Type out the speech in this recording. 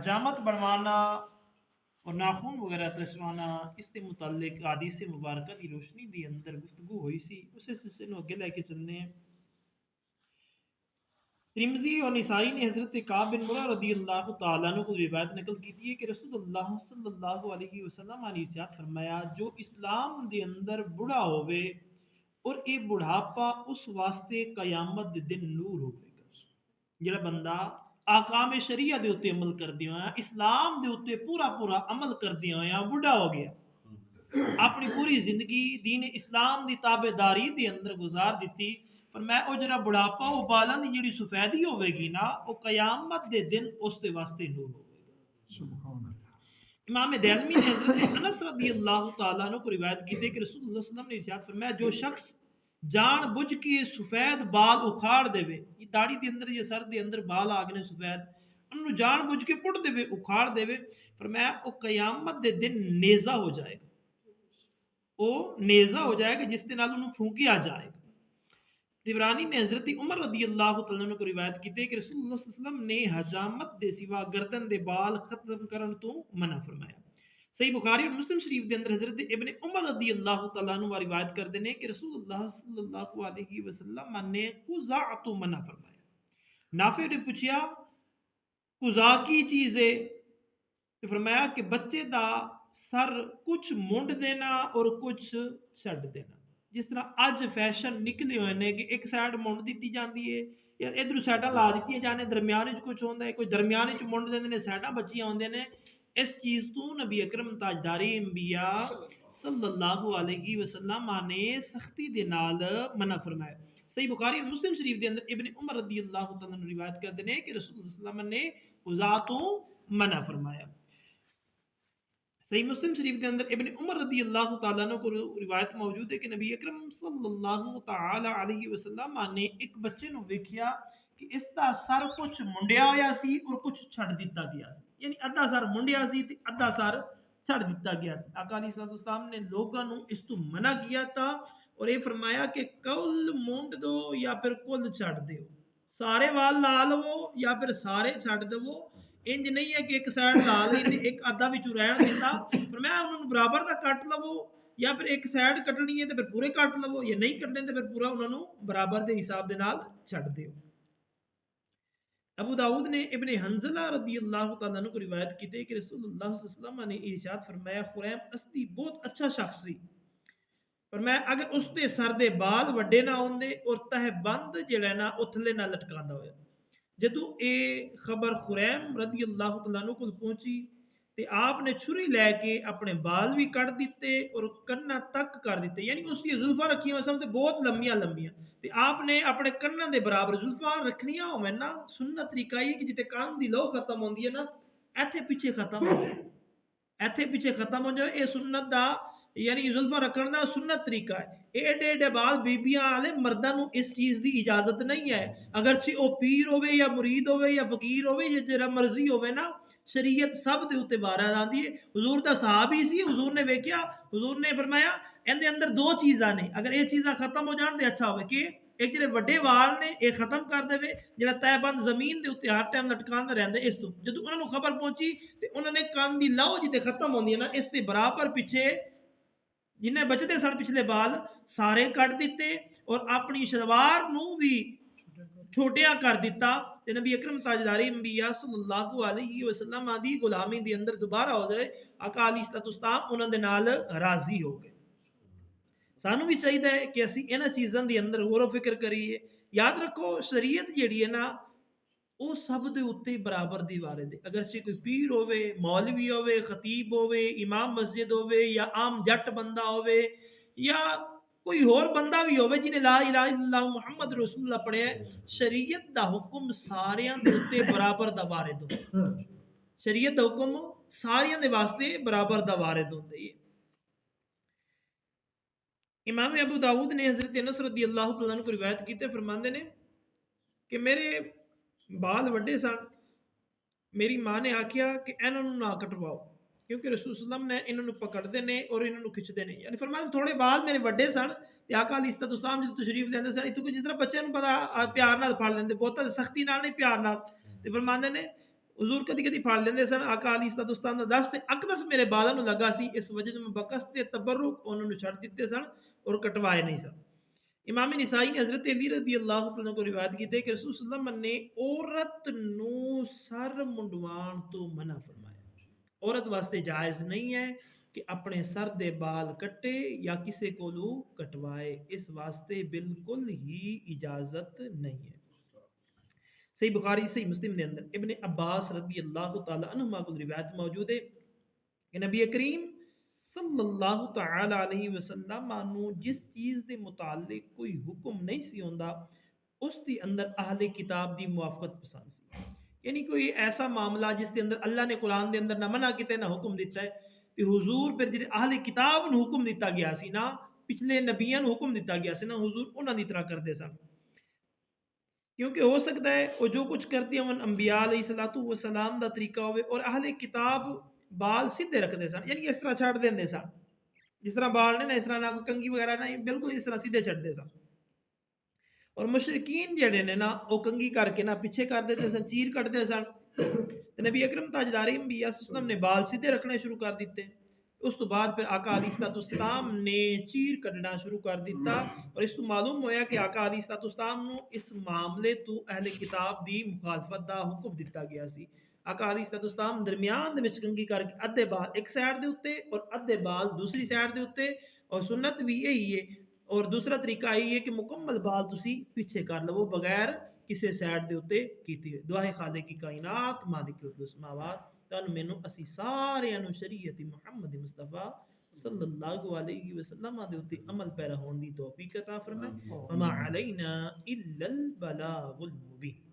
حجامت بڑھوانا اور ناخن وغیرہ ترسوانا اس سے متعلق حدیث مبارکہ کی روشنی دی اندر گفتگو ہوئی سی اسے سلسلے میں اگے لے کے چلنے ہیں۔ ترمذی اور نسائی نے حضرت کعب بن مرہ رضی اللہ تعالیٰ عنہ کو روایت نقل کی ہے کہ رسول اللہ صلی اللہ علیہ وسلم نے ارشاد فرمایا جو اسلام دے اندر بڑھا ہوئے اور اے بڑھاپا اس واسطے قیامت دے دن نور ہوئے گا۔ جڑا بندہ احکام شریعہ دے اوتے عمل کردیا ہویا اسلام دے اوتے پورا پورا عمل کردیا ہویا بڑھا ہو گیا، اپنی پوری زندگی دین اسلام دی تابع داری دے اندر گزار دیتی، پر میں او جڑا بڑھاپا او بالاں دی جڑی سفیدی ہوے گی نا او قیامت دے دن اس دے واسطے نور ہوے گا۔ سبحان اللہ۔ امام دہلوی نے حضرت انس رضی اللہ تعالیٰ عنہ کو روایت کی تھی کہ رسول اللہ صلی اللہ علیہ وسلم نے ارشاد فرمایا جو شخص جان بوجھ کے سفید بال اکھاڑ دے وے، یہ داڑھی دے اندر یا سر دے اندر بال آگنے سفید انہوں جان بوجھ کے پٹ دے وے اکھاڑ دے وے، فرمایا او قیامت دے دن نیزہ ہو جائے گا، او نیزہ ہو جائے گا جس دے نال انہوں پھونکیا جائے گا۔ طبرانی نے حضرت عمر رضی اللہ تعالیٰ عنہ کو روایت کی تھی کہ رسول اللہ صلی اللہ علیہ وسلم نے حجامت دے سوا گردن دے بال ختم کرن تو منع فرمایا۔ صحیح بخاری اور مسلم شریف دے اندر حضرت ابن عمر رضی اللہ تعالیٰ عنہ روایت کر دینے کہ رسول اللہ صلی اللہ علیہ وسلم نے قزع تو منع فرمایا۔ نافع نے پوچھا قزع کی چیز ہے تو فرمایا کہ بچے دا سر کچھ مونڈ دینا اور کچھ چھڈ دینا، جس طرح اج فیشن نکلے ہوئے نے کہ ایک سائڈ مونڈ دیتی جاندی ہے یا ادھر سائڈاں لا دیتی جانے، درمیان وچ کچھ ہوندا ہے، کوئی درمیان وچ مونڈ دیندے نے سائڈاں بچیاں ہوندے نے، اس چیز تو نبی اکرم تاجدار انبیاء صلی اللہ علیہ وسلم نے سختی دے نال منع فرمایا۔ صحیح بخاری اور مسلم شریف دے اندر ابن عمر رضی اللہ تعالیٰ عنہ روایت کرتے ہیں کہ رسول اللہ صلی اللہ علیہ وسلم نے قزع تو منع فرمایا۔ صحیح مسلم شریف کے اندر ابن عمر رضی اللہ تعالیٰ عنہ کو روایت موجود ہے کہ نبی اکرم صلی اللہ تعالی علیہ وسلم نے ایک بچے نو ویکھیا کہ اس دا سر کچھ منڈیا ہویا سی اور کچھ چھڑ دیتا گیا سی، یعنی ادھا سر منڈیا سی تے ادھا سر چھڑ دیتا گیا سی۔ آقا علیہ الصلوۃ والسلام نے لوگوں نو اس تو منع کیا تھا اور یہ فرمایا کہ کل مونڈ دو یا پھر کل چھڑ دیو، سارے وال لا لو یا پھر سارے چھڑ دو، انج نہیں ہے کہ ایک سائڈ لا لی تے ایک ادھا وچ رہن دیتا، فرمایا انہوں نے برابر دا کٹ لو یا پھر ایک سائڈ کٹنی ہے تے پھر پورے کٹ لو، یا نہیں کٹنے تے پھر پورا انہوں نے برابر دے حساب دے نال چھڈ دیو۔ ابو داؤد نے ابن حنظلہ رضی اللہ تعالیٰ عنہ کو روایت کی تھی کہ رسول اللہ صلی اللہ علیہ وسلم نے ارشاد فرمایا خریم اسدی بہت اچھا شخص سی، فرمایا اگر اس دے سر دے بال وڈے نہ ہوندے اور تہ بند جڑا نا اتھلے نہ لٹکاندا ہویا، جدو اے خبر خریم رضی اللہ تعالیٰ عنہ کو پہنچی تے آپ نے چھری لے کے اپنے بال بھی کٹ دیتے اور کناں تک کر دیتے، یعنی اس کی زلفاں رکھی ہوئی سن تے بہت لمبیاں لمبیاں تے آپ نے اپنے کناں دے برابر زلفاں رکھنیاں ہوئے نا، سنت طریقہ یہ کہ جتے کان دی لو ختم ہوندی ہے نا ایتھے پیچھے ختم ہو جائے، ایتھے پیچھے ختم ہو جائے، اے سنت دا یعنی زلفاں رکھن دا سنت طریقہ ہے۔ ایڈے ایڈے بال بیبیاں والے مرداں نو اس چیز دی اجازت نہیں ہے، اگرچہ او پیر ہوے یا مرید ہوے یا فقیر ہوے یا جڑا مرضی ہوے نا، شریعت سب دے اوتے بارہ آندی ہے۔ حضور دا صحابی سی، حضور نے ویکھیا، حضور نے فرمایا اندے اندر دو چیزاں نے، اگر یہ چیزاں ختم ہو جان تے اچھا ہوے کہ ایک جڑے وڈے وال نے یہ ختم کر دے، جڑا تہ بند زمین دے اوتے ہر ٹائم لٹکاندا رہندا اس تو جدوں انہاں نو خبر پہنچی تے انہاں نے کان دی لو جتے ختم ہوندی ہے نا اس دے برابر پیچھے جنہیں بچتے سن پچھلے بال سارے کٹ دیتے اور اپنی شلوار نو بھی چھوٹیاں کر دیتا تے نبی اکرم تاجدار انبیاء صلی اللہ علیہ وسلم دی غلامی دی اندر دوبارہ ہو جائے، آقا علیہ الصلوۃ والسلام انہاں دے نال راضی ہو گئے۔ سانو بھی چاہیے کہ اسی انہاں چیزاں دے اندر غور و فکر کریے، یاد رکھو شریعت جیڑی ہے نا وہ سب دے اوتے برابر دی وارد ہے، اگرچہ کوئی پیر ہوے، مولوی ہوے، خطیب ہوے، امام مسجد ہوے یا عام جٹ بندہ ہوے یا کوئی اور بندہ بھی ہوے جنہیں لا الہ الا اللہ محمد رسول اللہ پڑھیا ہے، شریعت دا حکم ساریاں دے اوتے برابر دا وارد ہوندا، شریعت دا حکم ساریاں دے واسطے برابر دا وارد ہوندا ہے۔ امام ابو داؤد نے حضرت انس رضی اللہ تعالیٰ عنہ کو روایت کیتے فرماندے نے کہ میرے بال وڈے سن، میری ماں نے آکھیا کہ انہاں نوں نہ کٹواؤ کیونکہ رسول صلی اللہ علیہ وسلم نے انہاں نوں پکڑدے نے اور انہاں نوں کھچدے نے، یعنی فرمایا تھوڑے بال میرے وڈے سن تے آقا علیہ الصلوۃ والسلام جے تشریف لیندے سن تو جس طرح بچے نوں پتہ پیار نال پھڑ لیندے، بہت سختی نال نہیں پیار نال، تے فرماندے نے حضور کدی کدی پھڑ لیندے سن آقا علیہ الصلوۃ والسلام دا دست تے اقدس میرے بالاں نوں لگا سی، اس وجہ تو میں بکس تے تبرک انہاں نوں چھڈ دتے سن اور کٹوائے نہیں سن۔ امام نسائی نے حضرت علی رضی اللہ تعالیٰ کو روایت کی ہے کہ رسول صلی اللہ علیہ وسلم نے عورت نو سر منڈوان تو منع فرمایا۔ عورت واسطے جائز نہیں ہے کہ اپنے سر دے بال کٹے یا کسے کولو کٹوائے، اس واسطے بالکل ہی اجازت نہیں ہے۔ صحیح بخاری صحیح مسلم دے اندر ابن عباس رضی اللہ تعالی عنہما کو روایت موجود ہے کہ نبی کریم صلی اللہ تعالی علیہ وسلم نو جس چیز دے متعلق کوئی حکم نہیں سی ہوندا اس دی اندر اہل کتاب دی موافقت پسند سی، یعنی کوئی ایسا معاملہ جس دے اندر اللہ نے قرآن دے اندر نہ منع کیتے نہ حکم دیتا ہے تے حضور پھر جڑے اہل کتاب نو حکم دیتا گیا سی نا، پچھلے نبیاں نو حکم دیتا گیا سی نا، حضور انہاں دی طرح کردے سن، کیونکہ ہو سکتا ہے وہ جو کچھ کرتے ہیں انبیاء علیہ الصلوۃ والسلام دا طریقہ ہوئے اور اہل کتاب بال سیدھے رکھتے سن، یعنی اس طرح چھڑ دیندے سن، جس طرح بال نے نا اس طرح نہ کوئی کنگھی وغیرہ نہیں، بالکل اس طرح سیدھے چھڑتے سن۔ اور مشرکین جڑے نے نا وہ کنگھی کر کے نا پیچھے کر دیتے سن، چیر کٹتے سن، تے نبی اکرم تاجدار انبیاء صلی اللہ علیہ وسلم نے بال سیدھے رکھنے شروع کر دیتے، اس تو بعد پھر آقا علیہ الصلوۃ والسلام نے چیر کٹنا شروع کر دیتا، اور اس تو معلوم ہویا کہ آقا علیہ الصلوۃ والسلام نو اس معاملے تو اہل کتاب دی مخالفت دا حکم دیتا گیا سی۔ آقا علیہ الصلوۃ والسلام درمیان دے وچ کنگھی کر کے ادھے بال ایک سائڈ دے اوتے اور ادھے بال دوسری سائڈ دے اوتے، اور سنت بھی یہی ہے، اور دوسرا طریقہ یہ ہے کہ مکمل بال تسی پیچھے کر لو بغیر کسی سائڈ دے اوتے کیتی ہوئے۔ دعائے خالق کی کائنات مالک السماوات تن مینوں اسی سارے انو شریعت محمد مصطفیٰ صلی اللہ علیہ وسلم دے اوتے عمل پیرا ہون دی توفیق عطا فرمائے۔ وما علینا الا البلاغ المبین۔